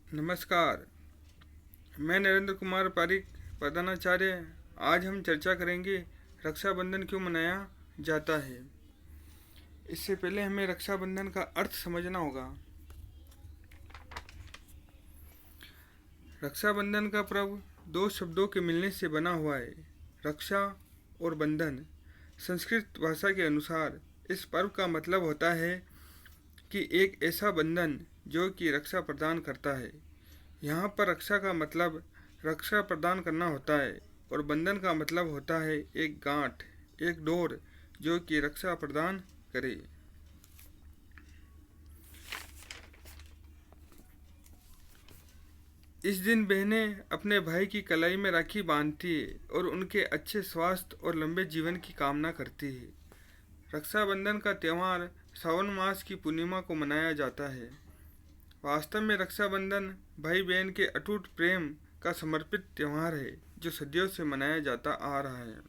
नमस्कार। मैं नरेंद्र कुमार पारिक, प्रधानाचार्य। आज हम चर्चा करेंगे रक्षाबंधन क्यों मनाया जाता है। इससे पहले हमें रक्षाबंधन का अर्थ समझना होगा। रक्षाबंधन का पर्व दो शब्दों के मिलने से बना हुआ है, रक्षा और बंधन। संस्कृत भाषा के अनुसार इस पर्व का मतलब होता है कि एक ऐसा बंधन जो कि रक्षा प्रदान करता है। यहाँ पर रक्षा का मतलब रक्षा प्रदान करना होता है और बंधन का मतलब होता है एक गांठ, एक डोर जो कि रक्षा प्रदान करे। इस दिन बहनें अपने भाई की कलाई में राखी बांधती है और उनके अच्छे स्वास्थ्य और लंबे जीवन की कामना करती है। रक्षाबंधन का त्यौहार सावन मास की पूर्णिमा को मनाया जाता है। वास्तव में रक्षाबंधन भाई बहन के अटूट प्रेम का समर्पित त्यौहार है जो सदियों से मनाया जाता आ रहा है।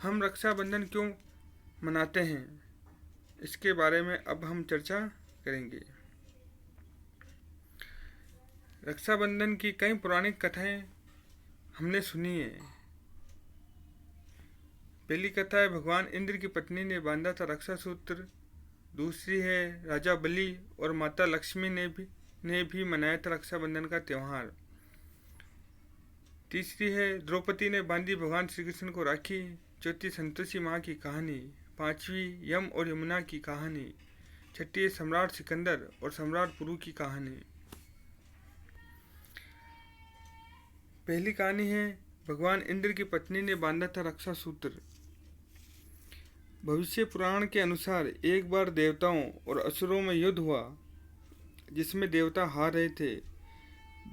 हम रक्षाबंधन क्यों मनाते हैं, इसके बारे में अब हम चर्चा करेंगे। रक्षाबंधन की कई पौराणिक कथाएं हमने सुनी है। पहली कथा है भगवान इंद्र की पत्नी ने बांधा था रक्षा सूत्र। दूसरी है राजा बलि और माता लक्ष्मी ने भी मनाया था रक्षाबंधन का त्यौहार। तीसरी है द्रौपदी ने बांधी भगवान श्री कृष्ण को राखी। चौथी संतोषी माँ की कहानी। पांचवी यम और यमुना की कहानी। छठी सम्राट सिकंदर और सम्राट पुरु की कहानी। पहली कहानी है भगवान इंद्र की पत्नी ने बांधा था रक्षा सूत्र। भविष्य पुराण के अनुसार एक बार देवताओं और असुरों में युद्ध हुआ जिसमें देवता हार रहे थे।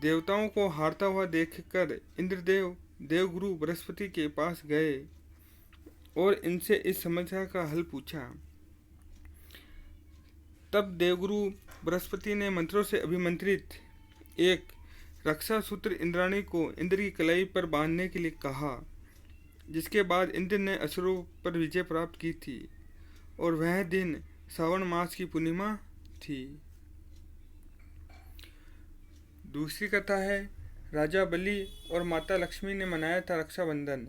देवताओं को हारता हुआ देखकर इंद्रदेव देवगुरु बृहस्पति के पास गए और इनसे इस समस्या का हल पूछा। तब देवगुरु बृहस्पति ने मंत्रों से अभिमंत्रित एक रक्षा सूत्र इंद्राणी को इंद्र की कलाई पर बांधने के लिए कहा, जिसके बाद इंद्र ने असुरों पर विजय प्राप्त की थी और वह दिन सावन मास की पूर्णिमा थी। दूसरी कथा है राजा बलि और माता लक्ष्मी ने मनाया था रक्षाबंधन।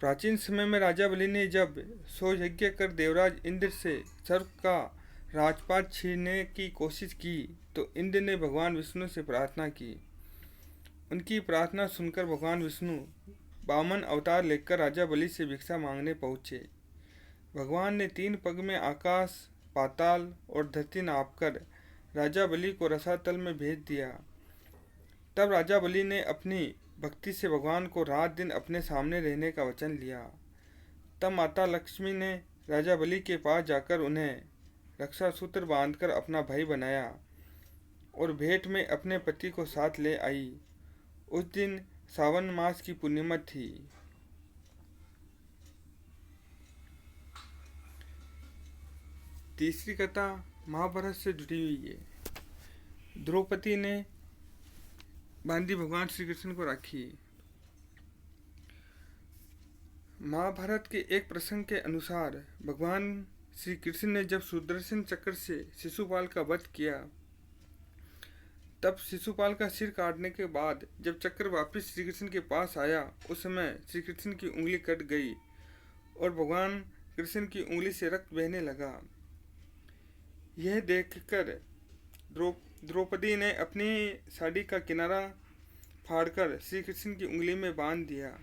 प्राचीन समय में राजा बलि ने जब सोयज्ञ कर देवराज इंद्र से स्वर्ग का राजपाट छीनने की कोशिश की तो इंद्र ने भगवान विष्णु से प्रार्थना की। उनकी प्रार्थना सुनकर भगवान विष्णु वामन अवतार लेकर राजा बलि से भिक्षा मांगने पहुँचे। भगवान ने 3 पग में आकाश, पाताल और धरती नापकर राजा बलि को रसातल में भेज दिया। तब राजा बलि ने अपनी भक्ति से भगवान को रात दिन अपने सामने रहने का वचन लिया। तब माता लक्ष्मी ने राजा बलि के पास जाकर उन्हें रक्षा सूत्र बांधकर अपना भाई बनाया और भेंट में अपने पति को साथ ले आई। उस दिन सावन मास की पूर्णिमा थी। तीसरी कथा महाभारत से जुड़ी हुई है। द्रौपदी ने बांधी भगवान श्री कृष्ण को राखी। महाभारत के एक प्रसंग के अनुसार भगवान श्री कृष्ण ने जब सुदर्शन चक्र से शिशुपाल का वध किया तब शिशुपाल का सिर काटने के बाद जब चक्र वापस श्री कृष्ण के पास आया उस समय श्री कृष्ण की उंगली कट गई और भगवान कृष्ण की उंगली से रक्त बहने लगा। यह देखकर द्रौपदी ने अपनी साड़ी का किनारा फाड़कर श्री कृष्ण की उंगली में बांध दिया।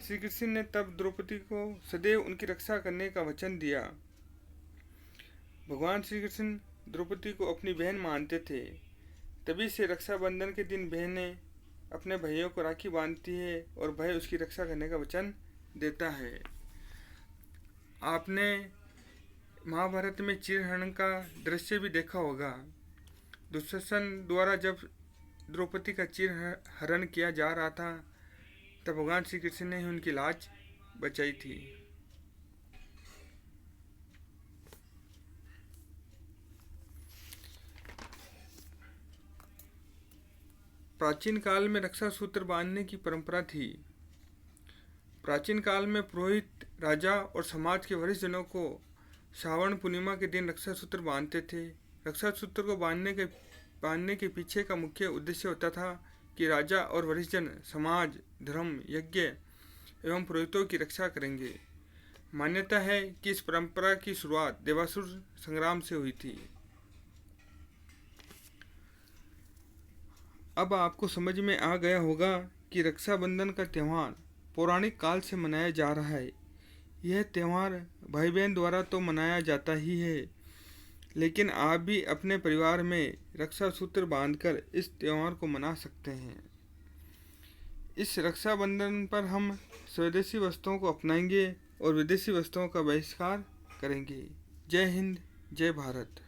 श्री कृष्ण ने तब द्रौपदी को सदैव उनकी रक्षा करने का वचन दिया। भगवान श्री कृष्ण द्रौपदी को अपनी बहन मानते थे। तभी से रक्षाबंधन के दिन बहनें अपने भाइयों को राखी बांधती है और भाई उसकी रक्षा करने का वचन देता है। आपने महाभारत में चीरहरण का दृश्य भी देखा होगा। दुशासन द्वारा जब द्रौपदी का चीरहरण किया जा रहा था तब भगवान श्री कृष्ण ने उनकी लाज बचाई थी। प्राचीन काल में रक्षा सूत्र बांधने की परंपरा थी। प्राचीन काल में पुरोहित, राजा और समाज के वरिष्ठ जनों को श्रावण पूर्णिमा के दिन रक्षा सूत्र बांधते थे। रक्षा सूत्र को बांधने के बांधने के पीछे का मुख्य उद्देश्य होता था कि राजा और वरिष्ठ जन समाज, धर्म, यज्ञ एवं पुरोहितों की रक्षा करेंगे। मान्यता है कि इस परंपरा की शुरुआत देवासुर संग्राम से हुई थी। अब आपको समझ में आ गया होगा कि रक्षाबंधन का त्यौहार पौराणिक काल से मनाया जा रहा है। यह त्यौहार भाई बहन द्वारा तो मनाया जाता ही है, लेकिन आप भी अपने परिवार में रक्षा सूत्र बांधकर इस त्यौहार को मना सकते हैं। इस रक्षाबंधन पर हम स्वदेशी वस्तुओं को अपनाएंगे और विदेशी वस्तुओं का बहिष्कार करेंगे। जय हिंद, जय भारत।